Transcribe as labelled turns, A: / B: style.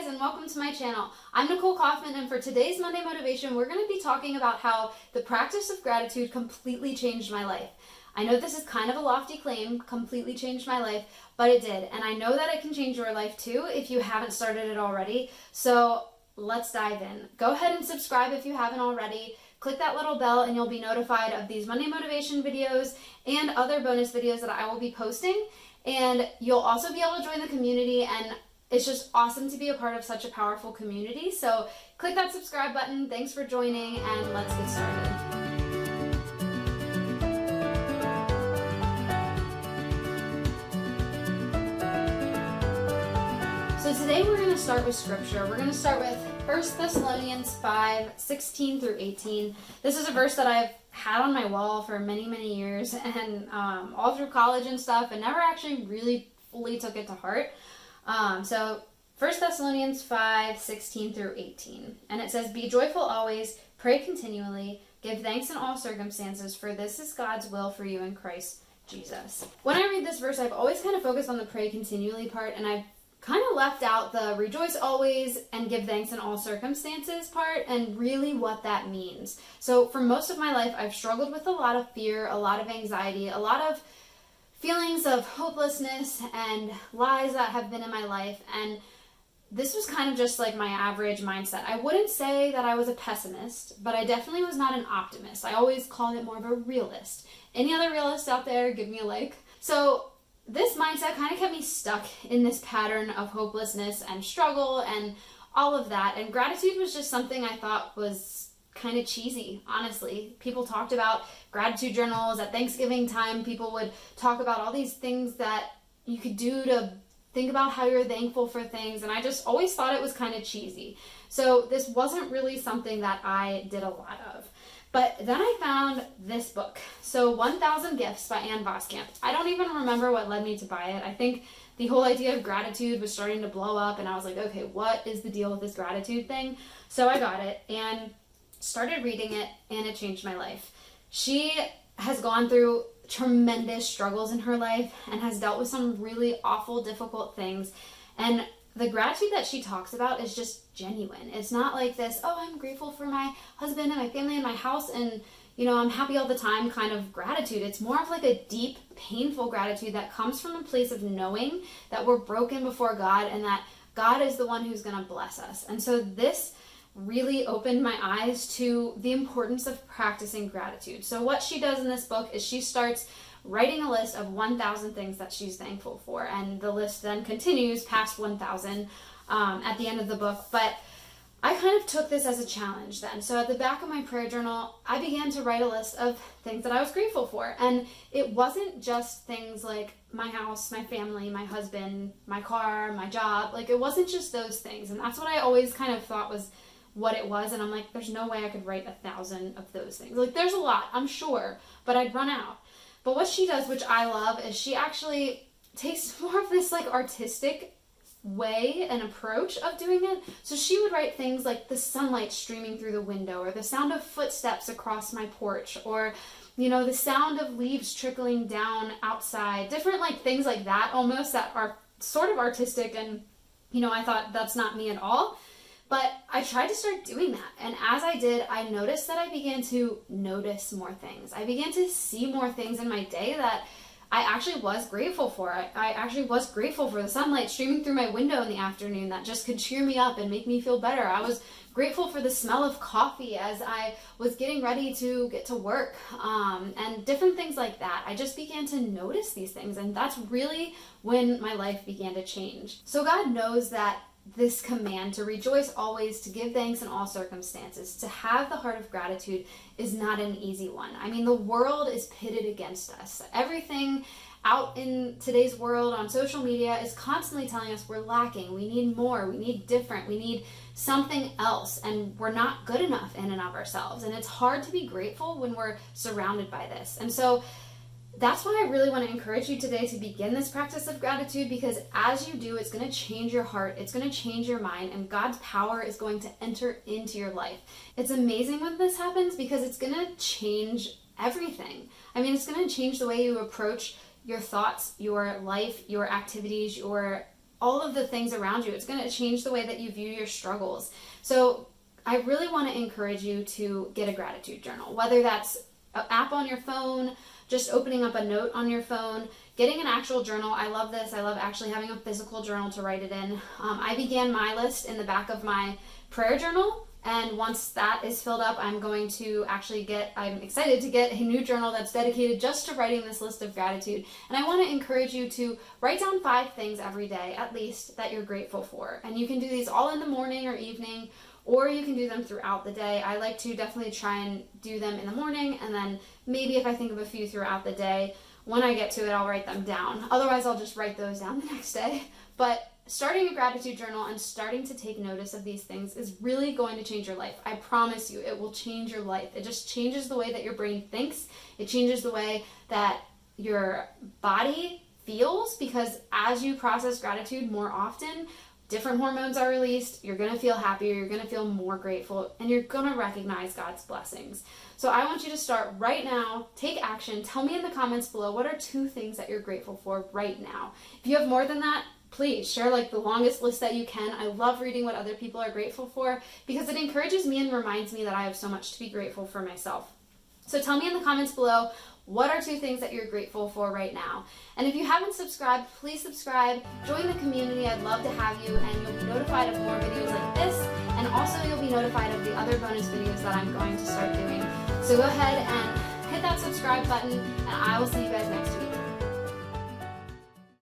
A: guys, and welcome to my channel. I'm Nicole Kauffman, and for today's Monday Motivation, we're going to be talking about how the practice of gratitude completely changed my life. I know this is kind of a lofty claim, completely changed my life, but it did. And I know that it can change your life too if you haven't started it already. So let's dive in. Go ahead and subscribe if you haven't already. Click that little bell and you'll be notified of these Monday Motivation videos and other bonus videos that I will be posting. And you'll also be able to join the community, and it's just awesome to be a part of such a powerful community. So click that subscribe button. Thanks for joining, and let's get started. So today we're going to start with scripture. We're going to start with 1 Thessalonians 5:16 through 18. This is a verse that I've had on my wall for many, many years, and all through college and stuff, and never actually really fully took it to heart. So 1 Thessalonians 5:16 through 18. And it says, "Be joyful always, pray continually, give thanks in all circumstances, for this is God's will for you in Christ Jesus." When I read this verse, I've always kind of focused on the pray continually part, and I've kind of left out the rejoice always and give thanks in all circumstances part, and really what that means. So for most of my life, I've struggled with a lot of fear, a lot of anxiety, a lot of feelings of hopelessness and lies that have been in my life, and this was kind of just like my average mindset. I wouldn't say that I was a pessimist, but I definitely was not an optimist. I always called it more of a realist. Any other realists out there, give me a like. So this mindset kind of kept me stuck in this pattern of hopelessness and struggle and all of that, and gratitude was just something I thought was kind of cheesy, honestly. People talked about gratitude journals at Thanksgiving time. People would talk about all these things that you could do to think about how you're thankful for things, and I just always thought it was kind of cheesy. So this wasn't really something that I did a lot of. But then I found this book, so 1,000 Gifts by Ann Voskamp. I don't even remember what led me to buy it. I think the whole idea of gratitude was starting to blow up, and I was like, okay, what is the deal with this gratitude thing? So I got it and started reading it, and it changed my life. She has gone through tremendous struggles in her life and has dealt with some really awful, difficult things. And the gratitude that she talks about is just genuine. It's not like this, oh, I'm grateful for my husband and my family and my house and, you know, I'm happy all the time kind of gratitude. It's more of like a deep, painful gratitude that comes from a place of knowing that we're broken before God and that God is the one who's going to bless us. And so this really opened my eyes to the importance of practicing gratitude. So what she does in this book is she starts writing a list of 1,000 things that she's thankful for, and the list then continues past 1,000 at the end of the book. But I kind of took this as a challenge then. So at the back of my prayer journal, I began to write a list of things that I was grateful for, and it wasn't just things like my house, my family, my husband, my car, my job. Like, it wasn't just those things, and that's what I always kind of thought was what it was, and I'm like, there's no way I could write 1,000 of those things. Like, there's a lot, I'm sure, but I'd run out. But what she does, which I love, is she actually takes more of this like artistic way and approach of doing it. So she would write things like the sunlight streaming through the window, or the sound of footsteps across my porch, or, you know, the sound of leaves trickling down outside, different like things like that almost that are sort of artistic. And, you know, I thought that's not me at all. But I tried to start doing that, and as I did, I noticed that I began to notice more things. I began to see more things in my day that I actually was grateful for. I actually was grateful for the sunlight streaming through my window in the afternoon that just could cheer me up and make me feel better. I was grateful for the smell of coffee as I was getting ready to get to work, and different things like that. I just began to notice these things, and that's really when my life began to change. So God knows that this command to rejoice always, to give thanks in all circumstances, to have the heart of gratitude is not an easy one. I mean, the world is pitted against us. Everything out in today's world on social media is constantly telling us we're lacking, we need more, we need different, we need something else, and we're not good enough in and of ourselves. And it's hard to be grateful when we're surrounded by this. And so that's why I really want to encourage you today to begin this practice of gratitude, because as you do, it's going to change your heart, it's going to change your mind, and God's power is going to enter into your life. It's amazing when this happens because it's going to change everything. I mean, it's going to change the way you approach your thoughts, your life, your activities, your all of the things around you. It's going to change the way that you view your struggles. So I really want to encourage you to get a gratitude journal, whether that's an app on your phone, just opening up a note on your phone, getting an actual journal. I love this. I love actually having a physical journal to write it in. I began my list in the back of my prayer journal. And once that is filled up, I'm excited to get a new journal that's dedicated just to writing this list of gratitude. And I want to encourage you to write down 5 things every day, at least, that you're grateful for. And you can do these all in the morning or evening, or you can do them throughout the day. I like to definitely try and do them in the morning, and then maybe if I think of a few throughout the day, when I get to it, I'll write them down. Otherwise, I'll just write those down the next day. But starting a gratitude journal and starting to take notice of these things is really going to change your life. I promise you, it will change your life. It just changes the way that your brain thinks. It changes the way that your body feels, because as you process gratitude more often, different hormones are released. You're going to feel happier. You're going to feel more grateful, and you're going to recognize God's blessings. So I want you to start right now. Take action. Tell me in the comments below, what are 2 things that you're grateful for right now? If you have more than that, please share the longest list that you can. I love reading what other people are grateful for because it encourages me and reminds me that I have so much to be grateful for myself. So tell me in the comments below, what are 2 things that you're grateful for right now? And if you haven't subscribed, please subscribe. Join the community. I'd love to have you, and you'll be notified of more videos like this. And also you'll be notified of the other bonus videos that I'm going to start doing. So go ahead and hit that subscribe button, and I will see you guys next week.